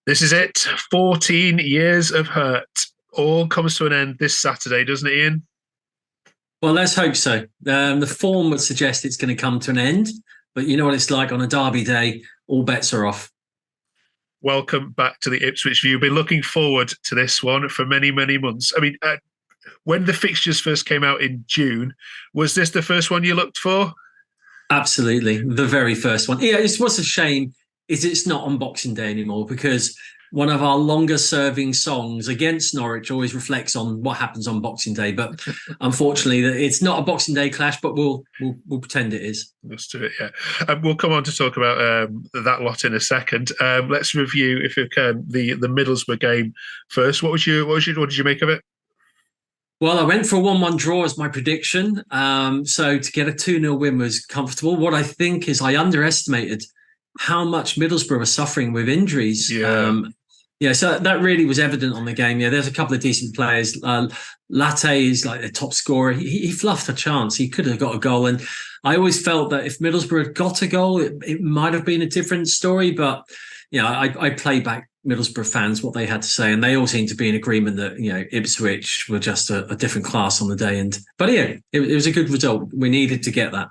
This is it. 14 years of hurt. All comes to an end this Saturday, doesn't it, Iain? Well, let's hope so. The form would suggest it's going to come to an end, but you know what it's like on a derby day, all bets are off. Welcome back to the Ipswich View. Been looking forward to this one for many, many months. I mean, when the fixtures first came out in June, was this the first one you looked for? Absolutely. The very first one. Yeah, it's what's a shame is it's not on Boxing Day anymore, because one of our longer serving songs against Norwich always reflects on what happens on Boxing Day. But unfortunately, it's not a Boxing Day clash, but we'll pretend it is. Let's do it, yeah. We'll come on to talk about that lot in a second. Let's review, if you can, the Middlesbrough game first. What did you make of it? Well, I went for a 1-1 draw as my prediction. So to get a 2-0 win was comfortable. What I think is I underestimated how much Middlesbrough were suffering with injuries. Yeah. So that really was evident on the game. Yeah, there's a couple of decent players. Latte is like the top scorer. He fluffed a chance. He could have got a goal. And I always felt that if Middlesbrough had got a goal, it might have been a different story. But, I play back Middlesbrough fans, what they had to say. And they all seem to be in agreement that, Ipswich were just a different class on the day. But it was a good result. We needed to get that.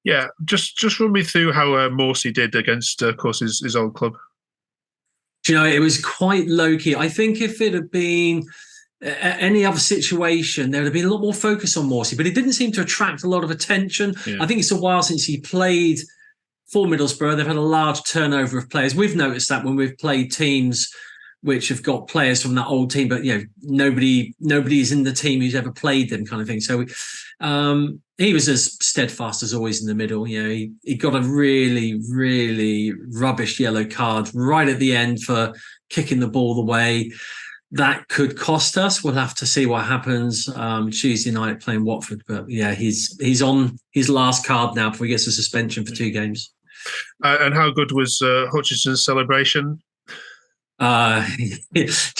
Yeah, just run me through how Morsey did against, of course, his old club. It was quite low-key. I think if it had been any other situation, there would have been a lot more focus on Morsey, but it didn't seem to attract a lot of attention. Yeah. I think it's a while since he played for Middlesbrough. They've had a large turnover of players. We've noticed that when we've played teams which have got players from that old team, but nobody's in the team who's ever played them, kind of thing. So he was as steadfast as always in the middle. He got a really, really rubbish yellow card right at the end for kicking the ball away. That could cost us. We'll have to see what happens Tuesday night playing Watford. But yeah, he's on his last card now before he gets a suspension for 2 games. And how good was Hutchinson's celebration? His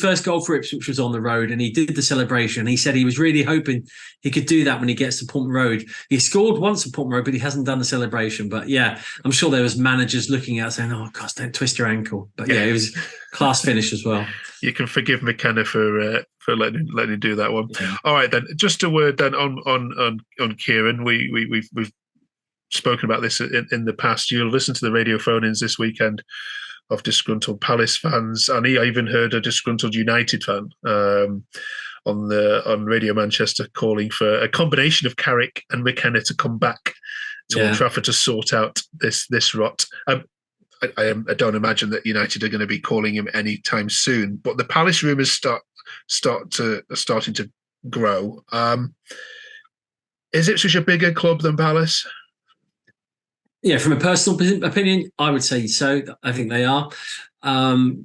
first goal for Ipswich was on the road, and he did the celebration. He said he was really hoping he could do that when he gets to Portman Road. He scored once at Portman Road, but he hasn't done the celebration. But yeah, I'm sure there was managers looking at it saying, "Oh gosh, don't twist your ankle." But yeah, it was class finish as well. You can forgive McKenna for letting him do that one. Yeah. All right, then. Just a word then on Kieran. We've spoken about this in the past. You'll listen to the radio phone-ins this weekend of disgruntled Palace fans, and I even heard a disgruntled United fan on Radio Manchester calling for a combination of Carrick and McKenna to come back to Old Trafford to sort out this rot. I don't imagine that United are going to be calling him anytime soon, but the Palace rumours starting to grow. Is Ipswich a bigger club than Palace? Yeah, from a personal opinion, I would say so. I think they are.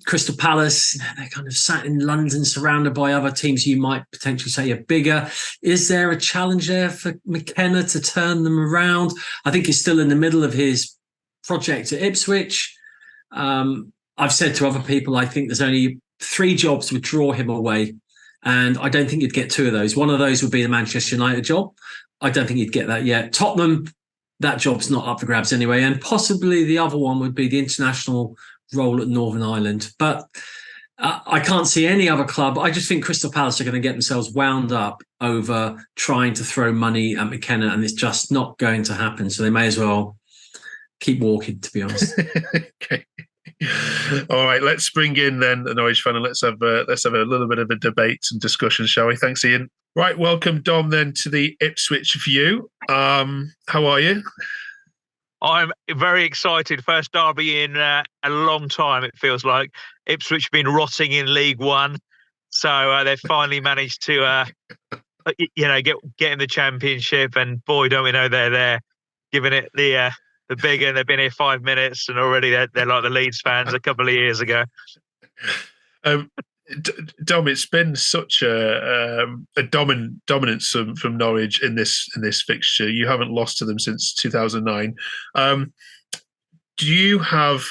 Crystal Palace, they're kind of sat in London, surrounded by other teams you might potentially say are bigger. Is there a challenge there for McKenna to turn them around? I think he's still in the middle of his project at Ipswich. I've said to other people, I think there's only 3 jobs would draw him away. And I don't think you'd get 2 of those. One of those would be the Manchester United job. I don't think you'd get that yet. Tottenham, that job's not up for grabs anyway. And possibly the other one would be the international role at Northern Ireland. But I can't see any other club. I just think Crystal Palace are going to get themselves wound up over trying to throw money at McKenna, and it's just not going to happen. So they may as well keep walking, to be honest. Okay. All right, let's bring in then the Norwich fan, and let's have a little bit of a debate and discussion, shall we? Thanks, Iain. Right, welcome, Dom, then to the Ipswich View. How are you? I'm very excited. First derby in a long time, it feels like. Ipswich have been rotting in League One, so they've finally managed to, get in the Championship. And boy, don't we know they're there, giving it the big. And they've been here 5 minutes, and already they're like the Leeds fans a couple of years ago. Dom, it's been such a dominance from Norwich in this fixture. You haven't lost to them since 2009. Do you have?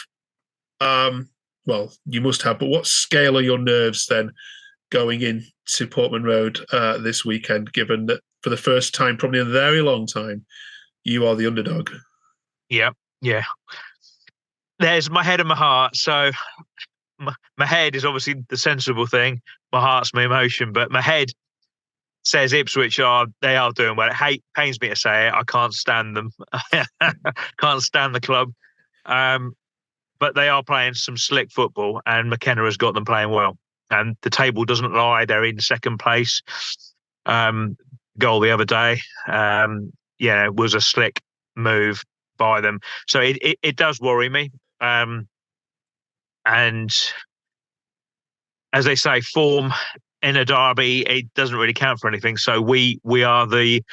Well, you must have. But what scale are your nerves then going into Portman Road this weekend? Given that for the first time, probably in a very long time, you are the underdog. Yeah. there's my head and my heart. So my head is obviously the sensible thing. My heart's my emotion, but my head says Ipswich they are doing well. It pains me to say it. I can't stand them. Can't stand the club. But they are playing some slick football, and McKenna has got them playing well. And the table doesn't lie; they're in second place. Goal the other day, it was a slick move by them. So it does worry me. And as they say, form in a derby, it doesn't really count for anything. So we are the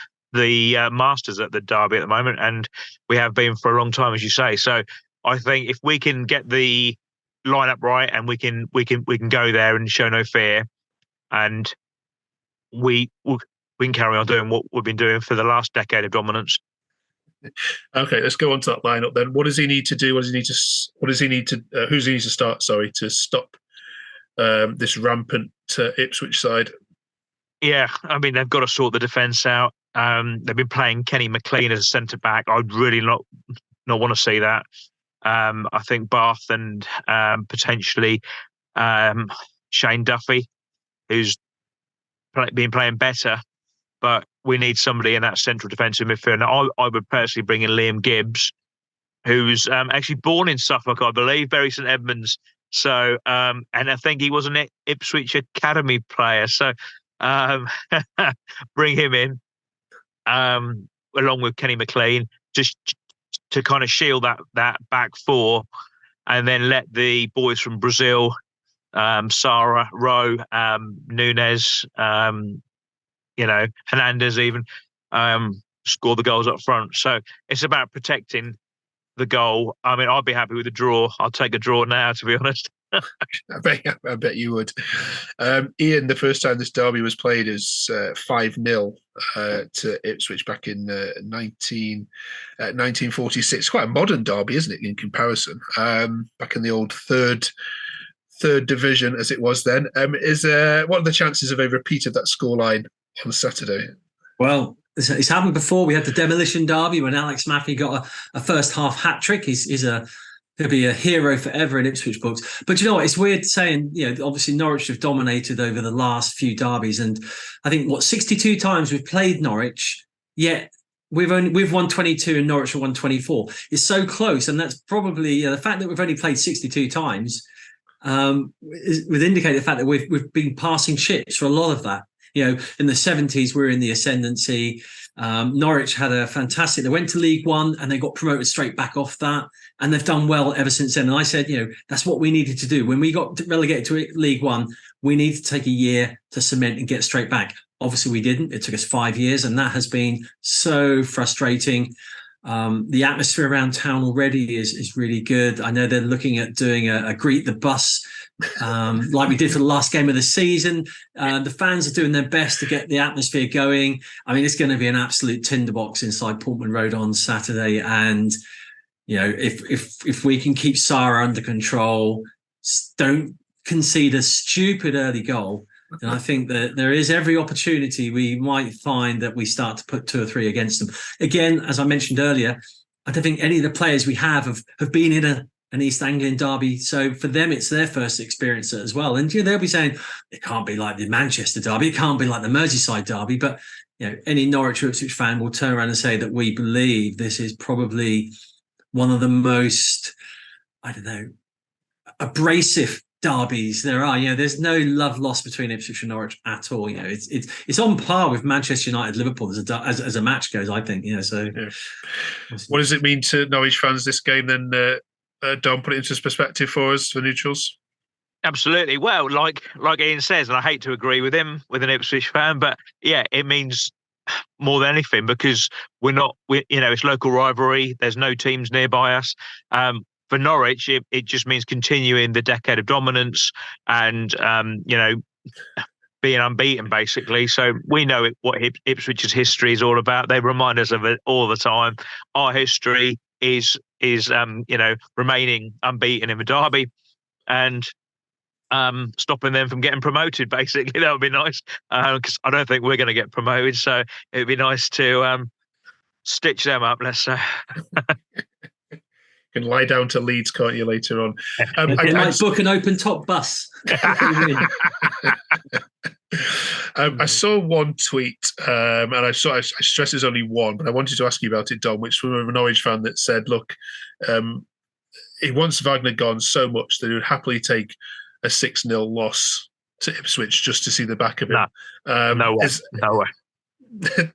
masters at the derby at the moment, and we have been for a long time, as you say. So I think if we can get the lineup right, and we can go there and show no fear, and we can carry on doing what we've been doing for the last decade of dominance. Okay, let's go on to that lineup then. What does he need to do? Who's he need to start? Sorry, to stop this rampant Ipswich side. Yeah, I mean, they've got to sort the defence out. They've been playing Kenny McLean as a centre back. I'd really not want to see that. I think Bath and potentially Shane Duffy, who's been playing better, but we need somebody in that central defensive midfield. Now, I would personally bring in Liam Gibbs, who's actually born in Suffolk, I believe, Bury St Edmunds. So, and I think he was an Ipswich Academy player. So, bring him in, along with Kenny McLean, just to kind of shield that back four, and then let the boys from Brazil, Sarah, Rowe, Nunes, Hernandez even, score the goals up front. So it's about protecting the goal. I mean, I'd be happy with a draw. I'll take a draw now, to be honest. I bet you would. Iain, the first time this derby was played is 5-0 to Ipswich back in 1946. Quite a modern derby, isn't it, in comparison? Back in the old third division, as it was then. What are the chances of a repeat of that scoreline on Saturday? Well, it's happened before. We had the demolition derby when Alex Maffey got a first half hat trick. He'll be a hero forever in Ipswich books. But you know what? It's weird saying, obviously Norwich have dominated over the last few derbies. And I think, 62 times we've played Norwich, yet we've won 22 and Norwich have won 24. It's so close. And that's probably the fact that we've only played 62 times would indicate the fact that we've been passing ships for a lot of that. In the 70s, we were in the ascendancy. Norwich had a fantastic, they went to League One and they got promoted straight back off that. And they've done well ever since then. And I said, that's what we needed to do. When we got relegated to League One, we needed to take a year to cement and get straight back. Obviously, we didn't. It took us 5 years, and that has been so frustrating. The atmosphere around town already is really good. I know they're looking at doing a greet the bus like we did for the last game of the season. The fans are doing their best to get the atmosphere going. I mean, it's going to be an absolute tinderbox inside Portman Road on Saturday. And, if we can keep Sarah under control, don't concede a stupid early goal, then I think that there is every opportunity we might find that we start to put 2 or 3 against them. Again, as I mentioned earlier, I don't think any of the players we have been in an East Anglian derby. So for them, it's their first experience as well. And they'll be saying, it can't be like the Manchester derby. It can't be like the Merseyside derby. But any Norwich or Ipswich fan will turn around and say that we believe this is probably one of the most, abrasive derbies there are. There's no love lost between Ipswich and Norwich at all. It's on par with Manchester United Liverpool as a match goes, I think. So yeah. What does it mean to Norwich fans this game then? Don, put it into perspective for us, for neutrals. Absolutely. Well, like Iain says, and I hate to agree with him, with an Ipswich fan, but yeah, it means more than anything because it's local rivalry. There's no teams nearby us. For Norwich, it just means continuing the decade of dominance and being unbeaten, basically. So we know what Ipswich's history is all about. They remind us of it all the time. Our history is remaining unbeaten in the derby and stopping them from getting promoted. Basically, that would be nice because I don't think we're going to get promoted. So it'd be nice to stitch them up. Let's say. can lie down to Leeds, can't you, later on? They might book an open top bus. I saw one tweet, and I stress there's only one, but I wanted to ask you about it, Dom, which was from a Norwich fan that said, look, he wants Wagner gone so much that he would happily take a 6-0 loss to Ipswich just to see the back of him. No way.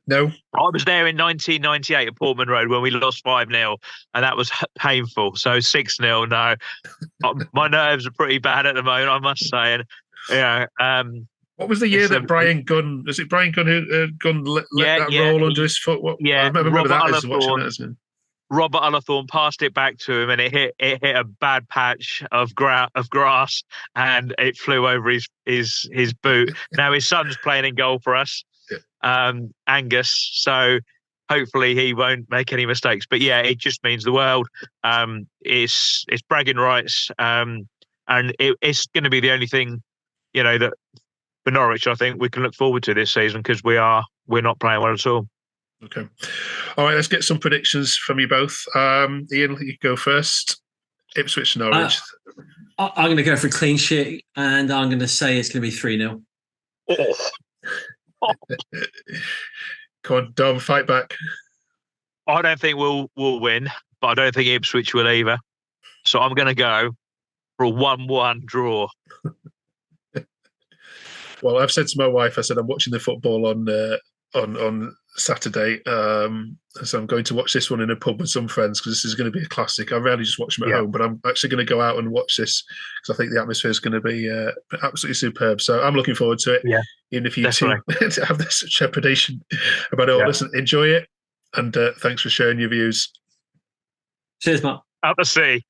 No. I was there in 1998 at Portman Road when we lost 5-0, and that was painful. So 6-0, no. My nerves are pretty bad at the moment, I must say. And what was the year that Brian Gunn? Was it Brian Gunn who Gunn let that roll under his foot? I remember that as watching it. Robert Ullathorne passed it back to him, and it hit a bad patch of grass, and it flew over his boot. Now his son's playing in goal for us, Angus. So hopefully he won't make any mistakes. But yeah, it just means the world. It's bragging rights, and it's going to be the only thing, that for Norwich I think we can look forward to this season, because we're not playing well at all. Okay. All right, let's get some predictions from you both. Iain, you go first. Ipswich, Norwich. I'm going to go for a clean sheet, and I'm going to say it's going to be 3-0. Come on, Dom, fight back. I don't think we'll win, but I don't think Ipswich will either. So I'm going to go for a 1-1 draw. Well, I've said to my wife, I said I'm watching the football on Saturday, so I'm going to watch this one in a pub with some friends, because this is going to be a classic. I rarely just watch them at home, but I'm actually going to go out and watch this because I think the atmosphere is going to be absolutely superb. So I'm looking forward to it. Yeah, even if you two have this trepidation about it all. Listen, enjoy it, and thanks for sharing your views. Cheers, Mark. Out to sea.